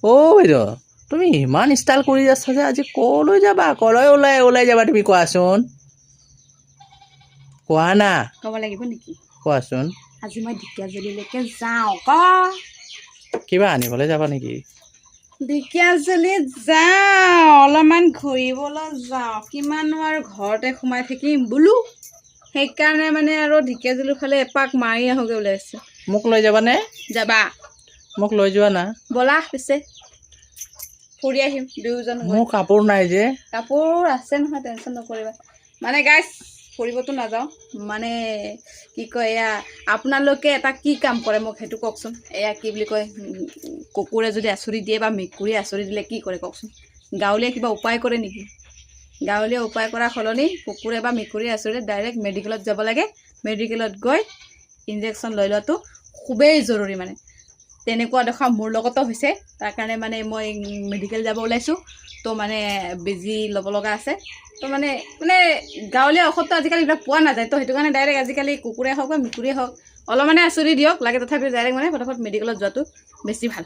অ' বাইদেউ তুমি ইমান ষ্টাইল কৰি আছা যে আজি ক'লৈ যাবা ক'লৈ ওলাই যাবা তুমি কোৱাচোন কোৱা না ক'ব লাগিব নেকি কোৱাচোন আজি মই ঢেকীয়াজুলিলৈকে যাওঁ কিবা আনিবলৈ যাবা নেকি ঢেকীয়াজুলিত যাওঁ অলপমান ঘূৰিবলৈ যাওঁ কিমানো আৰু ঘৰতে সোমাই থাকিম বোলো সেইকাৰণে মানে আৰু ঢেকীয়াজুলিৰ ফালে এপাক মাৰি আহোঁগৈ ওলাইছোঁ মোক লৈ যাবানে যাবা মোক লৈ যোৱা না ব'লা পিছে ফুৰি আহিম দুয়োজন মোৰ কাপোৰ নাই যে কাপোৰ আছে নহয় টেনশ্যন নকৰিবা মানে গাইছ ফুৰিবতো নাযাওঁ মানে কি কয় এয়া আপোনালোকে এটা কি কাম কৰে মোক সেইটো কওকচোন এয়া কি বুলি কয় কুকুৰে যদি আঁচুৰি দিয়ে বা মেকুৰীয়ে আঁচুৰি দিলে কি কৰে কওকচোন গাঁৱলীয়া কিবা উপায় কৰে নেকি গাঁৱলীয়া উপায় কৰাৰ সলনি কুকুৰে বা মেকুৰীয়ে আঁচুৰিলে ডাইৰেক্ট মেডিকেলত যাব লাগে মেডিকেলত গৈ ইনজেকশ্যন লৈ লোৱাটো খুবেই জৰুৰী মানে তেনেকুৱা দেখা মোৰ লগতো হৈছে তাৰ কাৰণে মানে মই মেডিকেল যাব ওলাইছোঁ তো মানে বেজি ল'ব লগা আছে তো মানে গাঁৱলীয়া ঔষধটো আজিকালি এইবিলাক পোৱা নাযায় তো সেইটো কাৰণে ডাইৰেক্ট আজিকালি কুকুৰে হওক বা মেকুৰীয়ে হওক অলপমানে আঁচুৰি দিয়ক লাগে তথাপিও ডাইৰেক্ট মানে ফটাফট মেডিকেলত যোৱাটো বেছি ভাল